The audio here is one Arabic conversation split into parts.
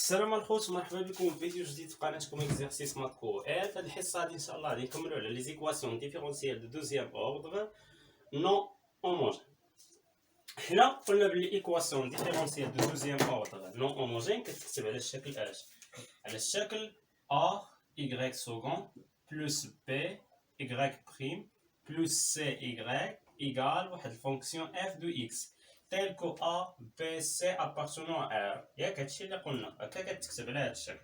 السلام الخوت، مرحبا بكم في فيديو جديد في قناتكم اكزرسيس ماتكو. في هذه الحصه هذه ان شاء الله غادي نكملوا على لي زيكواسيون ديفيرونسيال دو دوزيام اوردر نون هوموجين. حنا قلنا بلي ايكواسيون ديفيرونسيال دو دوزيام اوردر نون هوموجين كتكتب على الشكل على الشكل ا y second plus b y prime plus c y égale واحد الفونكسيون f de x tel que a b c appartenant à r. ياك هادشي اللي قلنا هكا كتكتب على هاد الشكل.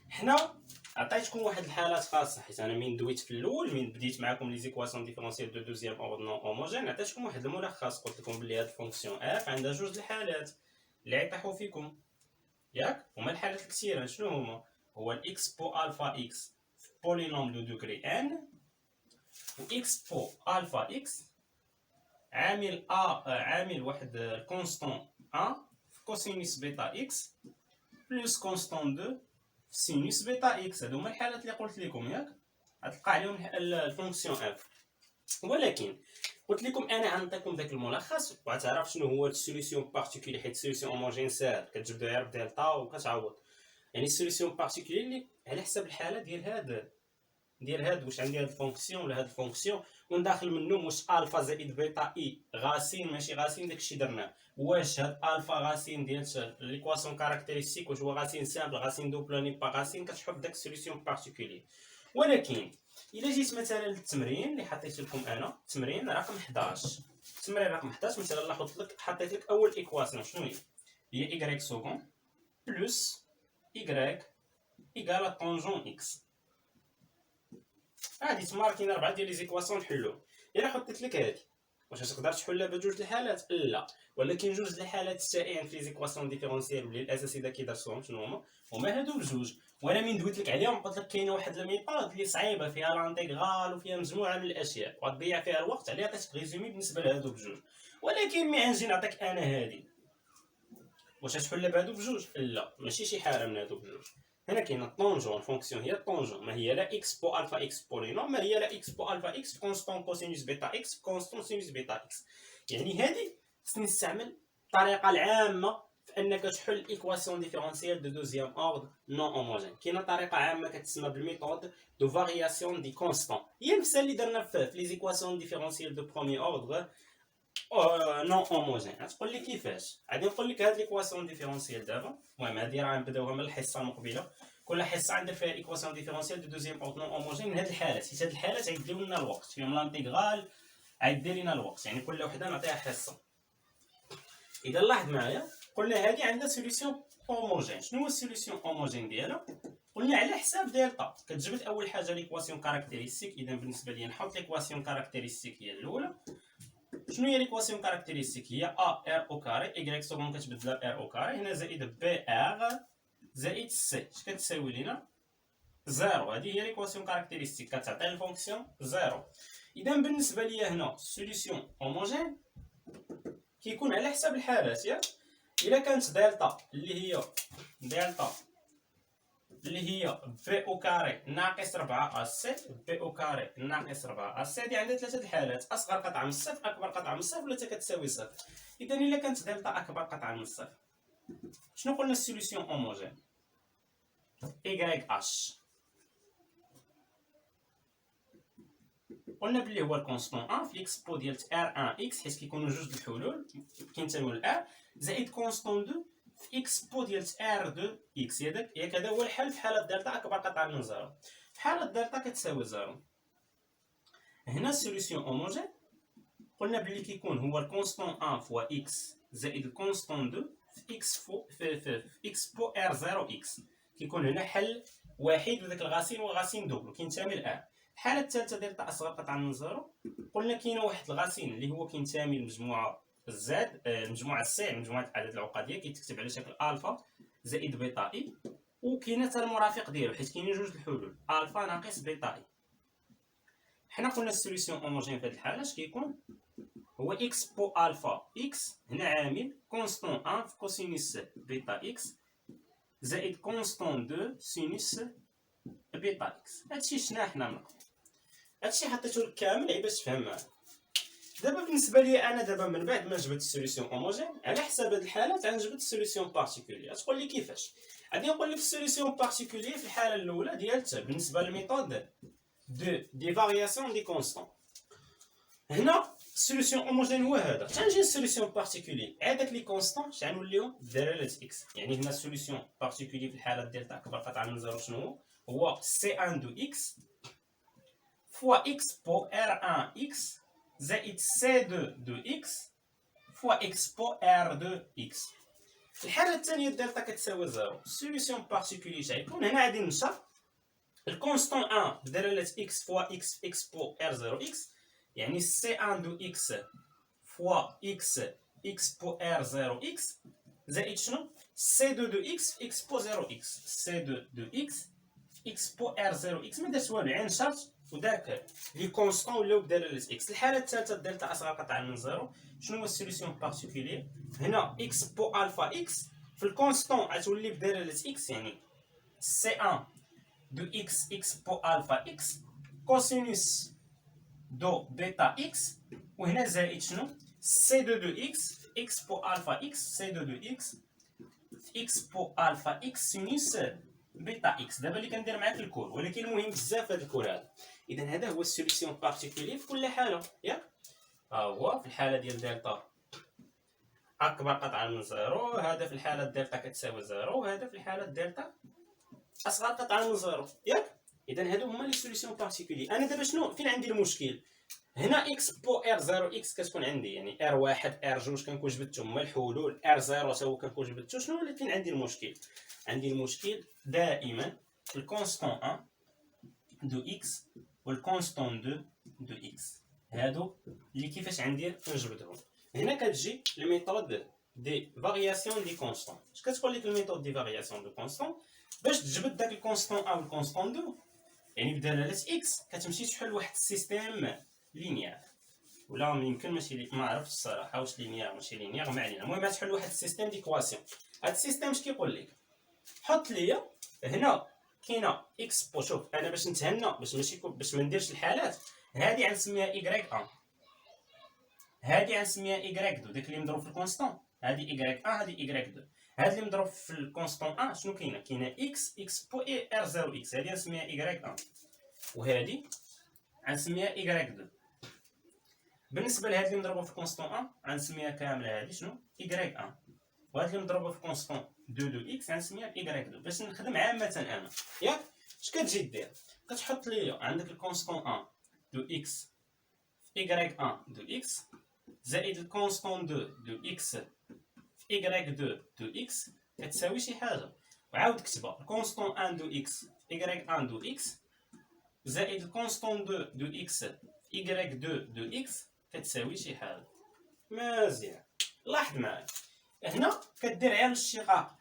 حنا عطيتكم واحد الحالات خاصه، حيت انا من دويت في الاول من بديت معكم لي زيكواسيون ديفيرونسيال دو دوزيام اوردر نون هوموجين عطيتكم واحد الملخص، قلت لكم بلي هاد الفونكسيون f عندها جوج الحالات اللي غيطيحوا فيكم، ياك هما الحالات الكثيره. شنو هما؟ هو الاكس بو الفا اكس في بولينوم دو دوغري ان، و اكس بو الفا اكس عامل واحد الكونستون ا في كوسينوس بيتا اكس بلس كونستون 2 في سينوس بيتا اكس. هادو هما الحالات اللي قلت لكم، ياك غتلقى عليهم الفونكسيون اف. ولكن قلت لكم انا غنعطيكم داك الملخص وغتعرف شنو هو السوليسيون بارتيكولي، حيت السوليسيون هوموجين ساهل كتجبدو غير بدلتا وكتعوض. يعني السوليسيون بارتيكولي اللي على حسب الحاله ديال هاد واش عندي هاد الفونكسيون ولا هاد الفونكسيون، ونداخل منهم واش الفا زائد بيتا اي غاسين ماشي غاسين، داكشي درناه. واش هاد الفا غاسين ديال ليكواسيون كاركتيرستيك واش هو غاسين سامبل غاسين دوبل با غاسين، كتحط داك السوليسيون بارتيكولي. ولكن الا جيت مثلا للتمرين اللي حطيت لكم انا، التمرين رقم 11، التمرين رقم 11 مثلا لاحظت لك حطيت لك اول ايكواسيون شنو هي y سكون بلس y ايكال طونجون اكس. هادي تما كاين 4 ديال لي زيكواسيون نحلو. الا حطيت لك هادي واش تقدر تحلها بجوج الحالات؟ لا، ولكن جوج الحالات السائين في لي زيكواسيون ديفيرونسيال اللي الاساس اذا كيدرسوهم شنو هما هادو بجوج. وانا من دويت لك عليهم قلت لك كاينه واحد الميثود اللي صعيبه فيها لانتيغرال وفيها مجموعه من الاشياء وغتضيع فيها الوقت، عليها عطيتك ريزومي بالنسبه لهادو بجوج. ولكن مي غنجي نعطيك انا هادي واش تحلها بهادو بجوج؟ لا، ماشي شي حاجه من هادو بجوج. هنا كاين الطونجون، الفونكسيون هي الطونجون، ما هي لا اكس بو الفا اكس بولينوم، ما هي لا اكس بو الفا اكس كونستون كوسينوس بيتا اكس كونستون سينوس بيتا اكس. يعني هذه خصني نستعمل الطريقه العامه في انك تحل ايكواسيون ديفيرونسيال دو دوزيام اوردر نون هوموجين. كاينه طريقه عامه كتسمى بالميثود دو فارياسيون دي كونستون، هي نفس اللي درنا في لي زيكواسيون ديفيرونسيال دو بروميي اوردر نون هوموجين. غتقول لي كيفاش؟ غادي نقول لك هاد ليكواسيون ديفيرونسيال دابا. المهم هادي راه غنبداوها من الحصه المقبله، كل حصه عندها فيها ايكواسيون ديفيرونسيال دو دوزيام اوردر نون هوموجين من هاد الحالات، حيت هاد الحالات غيديو لنا الوقت فيهم لانتيغرال، غيدير لنا الوقت، يعني كل وحده نعطيها حصه. اذا لاحظ معايا قلنا هادي عندها سوليسيون هوموجين. شنو هو السوليسيون هوموجين ديالها؟ قلنا على حساب دلتا كتجبد اول حاجه ليكواسيون كاركتيرستيك. اذا بالنسبه لي نحط ليكواسيون كاركتيرستيك هي الاولى. شنو هي ليكواسيون كاركتيرستيك؟ هي ا ار او كاري y سكون كتبدل ار او كاري هنا زائد بي ار زائد سي اش كتساوي لينا؟ زيرو. هذه هي ليكواسيون كاركتيرستيك كتعطي الفونكسيون زيرو. اذا بالنسبه ليا هنا السوليسيون هوموجين كيكون على حساب الحالات، ياك الا كانت دلتا اللي هي بي او كاري ناقص 4 اس سي، بي او كاري ناقص 4 اس سي، هادي عندها ثلاثه الحالات: اصغر قطعه من الصفر، اكبر قطعه من الصفر، ولا كتساوي صفر. اذا الا كانت دلتا اكبر قطعه من الصفر، شنو قلنا السوليسيون هوموجين؟ y h قلنا بلي هو الكونستون 1 في الاكسبو ديال r1 x، حيت كيكونوا جوج الحلول كينتميو ل r، زائد كونستون 2 في اكسبو ديال r2 x. ياك هذا هو الحل في حاله دلتا اكبر قطعه من زيرو. في حاله دلتا كتساوي زيرو، هنا السوليسيون هوموجين قلنا بلي كيكون هو الكونستون 1 فوا x زائد الكونستون 2 في اكسبو r0 x. كيكون هنا حل واحد وداك الغاسين والغاسين دوبل كينتمي ل r. الحاله الثالثه ديال اصغر قطعه من زيرو قلنا كاينه واحد الغاسين اللي هو كينتمي للمجموعه زد، المجموعه سي، مجموعه الاعداد العقديه، كيتكتب على شكل الفا زائد بيتا اي، وكاينه حتى المرافق ديالو حيت كاينين جوج الحلول الفا ناقص بيتا اي. حنا قلنا السوليسيون هوموجين في هذه الحاله اش كيكون؟ هو اكس بو الفا اكس هنا عامل كونستون 1 في كوسينوس بيتا اكس زائد كونستون 2 سينوس بيتا اكس. هادشي شنا حنا نقول، هادشي حطيتو لك كامل غير باش تفهم معايا. دابا بالنسبه لي انا دابا من بعد ما جبت السوليسيون هوموجين على حساب هاد الحالات غنجبد السوليسيون بارتيكولير. تقول لي كيفاش؟ غادي نقول لك السوليسيون بارتيكولير في الحاله الاولى ديال بالنسبه للميثود دي فارياسيون دي كونستون. هنا السوليسيون هوموجين هو هذا، تنجي السوليسيون بارتيكولير عاد داك لي كونستون شنوليو دلاله اكس. يعني هنا السوليسيون بارتيكولير في الحاله ديال اكبر قطعه من زيرو شنو هو سي ان دو اكس فوا اكس بو ار ان اكس زائد سي دو اكس فوا اكس بو ار دو اكس. في الحاله الثانيه دلتا كتساوي زيرو، السوليسيون بارتيكولير غيكون هنا غادي ننشر الكونستون 1 بدلاله اكس فوا اكس اكس بو ار 0 اكس، يعني سي 1 دو اكس فوا اكس اكس بو ار 0 اكس زائد شنو سي 2 دو اكس في اكس بو 0 اكس، سي 2 دو اكس في اكس بو ار 0 اكس. ما درت والو، عين شرط وداك لي كونستون ولاو بدلاله اكس. الحاله الثالثه دلتا اصغر قطعه من زيرو، شنو هو السوليسيون بارتيكولير؟ هنا اكس بو الفا اكس في الكونستون غتولي بدلاله اكس، يعني سي 1 دو اكس اكس بو الفا اكس كوسينوس دو بيتا اكس، وهنا زائد شنو سي 2 دو اكس في اكس بو الفا اكس، سي 2 دو اكس في اكس بو الفا اكس سينوس بيتا اكس. دابا اللي كندير معاك الكور، ولكن المهم بزاف هذا الكور هذا. اذا هذا هو السوليسيون بارتيكولير في كل حاله، ياك؟ ها هو في الحاله ديال دلتا اكبر قطعه من زيرو، هذا في الحاله دلتا كتساوي زيرو، وهذا في الحاله دلتا اصغر قطعه من زيرو، ياك؟ اذا هادو هما لي سوليسيون بارتيكولير. انا دابا شنو فين عندي المشكل؟ هنا اكس بو ار 0 اكس كتكون عندي، يعني ار واحد ار جوج كنكون جبدتهم، هما الحلول ار 0 تا هو كنكون جبدتو. شنو اللي فين عندي المشكل؟ عندي المشكل دائما الكونستون 1 دو اكس والكونستون 2 دو اكس، هادو اللي كيفاش عندي نجبدهم. هنا كتجي الميثود دي فارياسيون دي كونستون. اش كتقول لك الميثود دي فارياسيون دو كونستون؟ باش تجبد داك الكونستون 1 والكونستون 2 يعني بدلاله اكس كتمشي تحل واحد السيستيم لينيير، ولا يمكن ماشي ما عرفتش الصراحه واش لينيير ماشي لينيير، ما علينا. المهم تحل واحد السيستيم ديكواسيون. هاد السيستيم اش كيقول لك؟ حط ليا هنا كاينه اكس بو، شوف انا باش نتهنى باش ماشي باش ما نديرش الحالات، هادي غنسميها ايكغيك 1، هادي غنسميها ايكغيك 2، داك اللي مضروب في الكونستون هادي ايكغيك 1، هادي ايكغيك 2. هاد اللي مضروب في الكونستون 1 شنو كاينه اكس اكس بو اي ار 0 اكس، هادي غنسميها ايكغيك 1، وهادي غنسميها ايكغيك 2. بالنسبه لهاد اللي مضروبه في كونستون 1 غنسميها كامله هادي شنو ايكغيك 1، وهاد اللي مضروبه في كونستون 2 دو اكس غنسميها ايكغيك 2. باش نخدم عامه انا، ياك؟ اش كتجي دير؟ كتحط ليا عندك الكونستون 1 دو اكس في ايكغيك 1 دو اكس زائد الكونستون 2 دو اكس في ايكغيك 2 دو اكس كتساوي شي حاجه، وعاود كتبها الكونستون 1 دو اكس في ايكغيك 1 دو اكس زائد الكونستون 2 دو اكس في ايكغيك 2 دو اكس كتساوي شي حاجه. مزيان، لاحظ معايا هنا كدير غير الاشتقاق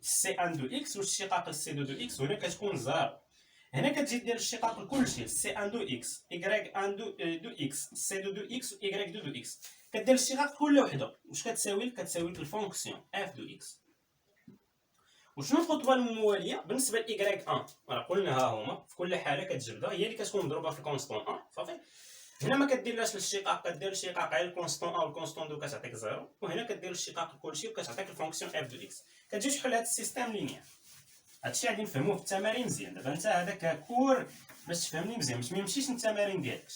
سي 1 دو اكس والاشتقاق سي 2 دو اكس، وهنا كتكون زيرو. هنا كتجي دير الاشتقاق لكلشي سي 1 دو اكس ايكغيك 1 دو اكس سي 2 دو اكس وايكغيك 2 دو اكس، كدير الاشتقاق كل وحده. واش كتساوي لك؟ كتساوي لك الفونكسيون اف دو اكس. وشنو الخطوه المواليه بالنسبه لايكغيك 1؟ راه قلنا ها هما في كل حاله كتجبدها، هي اللي كتكون مضروبه في الكونستون 1 صافي. هنا ما كديرلاش الاشتقاق، كدير الاشتقاق على الكونستون 1 والكونستون 2 كتعطيك زيرو، وهنا كدير الاشتقاق لكلشي وكتعطيك الفونكسيون اف دو اكس. كتجي تحل هذا السيستيم لينيير. هادشي غادي نفهموه في التمارين مزيان. دابا انت هذاك كور باش تفهمني مزيان باش ما يمشيش التمارين ديالك.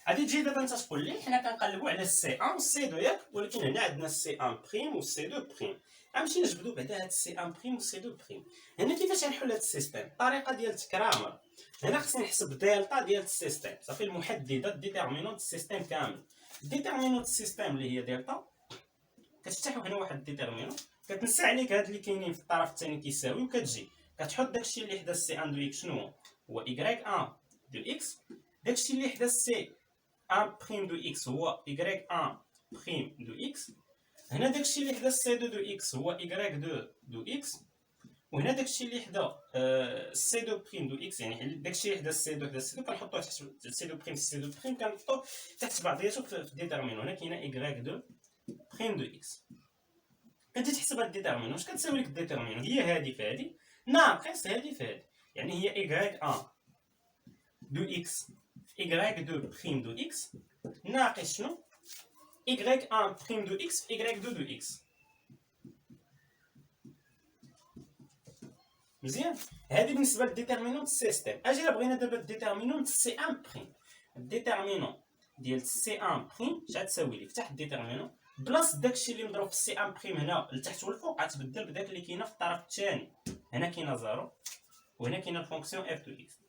غادي تجي دابا انت تقول لي حنا كنقلبوا على السي 1 والسي 2 ياك، ولكن هنا عندنا السي 1 بريم والسي 2 بريم. غنمشي نجبدوا بعدا هاد السي 1 بريم والسي 2 بريم. هنا كيفاش غنحل هاد السيستيم؟ الطريقه ديال تكرامر. هنا خصني نحسب دلتا ديال السيستيم صافي، المحدده ديتيرمينون السيستيم كامل. ديتيرمينون السيستيم اللي هي دلتا كتفتحوا هنا واحد الديتيرمينون، كتنسى عليك هاد اللي كاينين في الطرف الثاني كيساوي، وكتجي كتحط داكشي اللي حدا سي 1 دو اكس شنو هو ايكغيك 1 دو اكس، داكشي اللي حدا سي 1 بريم دو اكس هو ايكغيك 1 بريم دو اكس، هنا داكشي اللي حدا سي 2 دو اكس هو ايكغيك 2 دو اكس، وهنا داكشي اللي حدا سي 2 بريم دو اكس، يعني داكشي اللي حدا سي 2 حدا سي 2 كنحطوه تحت سي 2 بريم سي 2 بريم كنحطوه تحت بعضياتو في الديتيرمينون. هنا كاينه ايكغيك 2 بريم دو اكس. كتجي تحسب هاد الديتيرمينون، واش كتساوي لك الديتيرمينون؟ هي هادي في هادي ناقص هادي في هادي، يعني هي ايكغيك 1 دو اكس في ايكغيك 2 بريم دو اكس ناقص شنو y1 prime de x في y2 de x. مزيان. هذه بالنسبه للديتيرمينون سيستيم. اجي الا بغينا دابا الديتيرمينون سي ان بريم. الديتيرمينون ديال سي ان بريم اش غتساوي لي؟ فتح الديتيرمينون بلاص داكشي اللي مضروب في سي ان بريم هنا لتحت والفوق غتبدل بداك اللي كاينه في الطرف الثاني. هنا كاينه 0 وهنا كاينه الفونكسيون اف دو اكس.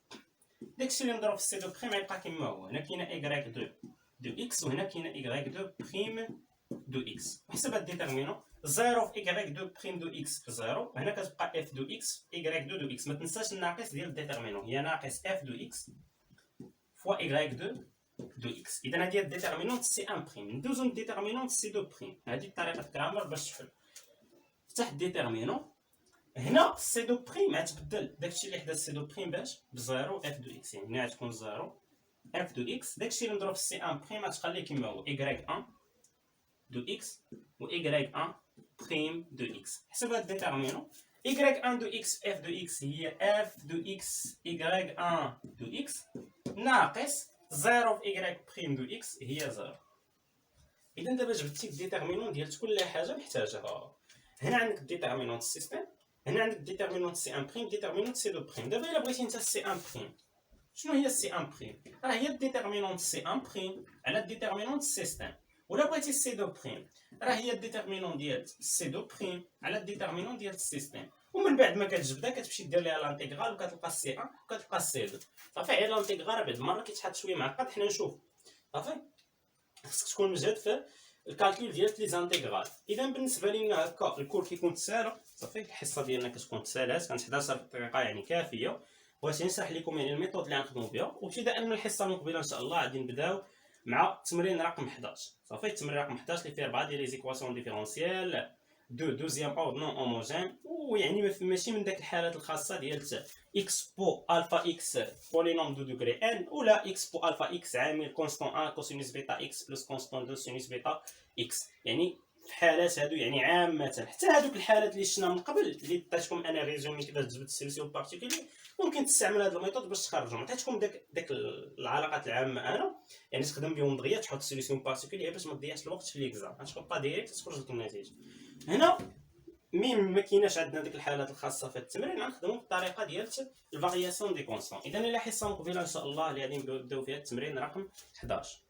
داكشي اللي مضروب في سي دو بريم غيبقى كما هو. هنا كاينه y 2 دو اكس وهنا كاينه y 2 بريم دو اكس. وحسب هاد الديتيرمينون 0 في y 2 بريم دو اكس 0 وهنا كتبقى f دو اكس y 2 دو اكس. ما تنساش الناقص ديال الديتيرمينون هي ناقص f دو اكس فوا y 2 دو اكس. اذا هذه هي الديتيرمينون سي ان بريم. ندوزو للديتيرمينون سي دو بريم. هذه الطريقه الكرامر باش تحل. فتح الديتيرمينون هنا سي دو بريم غتبدل داكشي اللي حدا سي دو بريم باش بزيرو اف دو اكس. يعني هنا غتكون زيرو اف دو اكس. داكشي اللي مضروب في سي ان بريم غتخليه كما هو y1 دو اكس و y1 بريم دو اكس. حسب هاد الديتيرمينون y1 دو اكس اف دو اكس هي اف دو اكس y1 دو اكس ناقص 0 في y بريم دو اكس هي 0. اذا دابا جبتي الديتيرمينون ديال كل حاجه محتاجها. هنا عندك الديتيرمينون السيستيم، هنا عندك ديتيرمينون سي ان بريم، ديتيرمينون سي دو بريم. دابا الا بغيتي انت سي ان بريم، شنو هي سي ان بريم؟ راه هي الديتيرمينون سي ان بريم على الديتيرمينون السيستيم. ولا بغيتي سي دو بريم راه هي الديتيرمينون ديال سي دو بريم على الديتيرمينون ديال السيستيم. ومن بعد ما كتجبدها كتمشي دير ليها لانتيغرال وكتلقى سي 1 وكتلقى سي 2. صافي. هي لانتيغرال بعد المره كيتحط شويه معقد، حنا نشوف. صافي. خصك تكون مجهد في الكالكول ديال لي زانتيغرال. اذا بالنسبه لينا هكا الكور كيكون ساهل. صافي. الحصه ديالنا كتكون ساهله، كنت حداها بطريقه يعني كافيه. بغيت نشرح لكم يعني الميثود اللي غنخدموا بها. وابتداء من الحصه المقبله ان شاء الله غادي نبداو مع التمرين رقم 11. صافي. التمرين رقم 11 اللي فيه 4 ديال لي زيكواسيون ديفيرونسيال دو دوزيام اوردر نون هوموجين، ويعني ماشي من داك الحالات الخاصه ديال اكس بو الفا اكس بولينوم دو دوغري ان، ولا اكس بو الفا اكس عامل كونستون 1 كوسينوس بيتا اكس بلس كونستون 2 سينوس بيتا اكس. يعني في الحالات هادو يعني عامه، حتى هادوك الحالات اللي شفنا من قبل اللي عطيتكم انا ريزومي كيفاش تجبد السيليسيون بارتيكولي، ممكن تستعمل هاد الميثود باش تخرجهم. عطيتكم داك العلاقات العامه انا يعني تخدم بهم دغيا، تحط سيليسيون بارتيكولي باش ما تضيعش الوقت في ليكزام، غتحطها ديريكت تخرج لك النتيجه. هنا ما كايناش عندنا ديك الحالات الخاصه في التمرين، غنخدموا بالطريقه ديال الفارياسيون دي كونستون. اذا الى حصه مقبله ان شاء الله اللي غادي نبداو فيها التمرين رقم 11.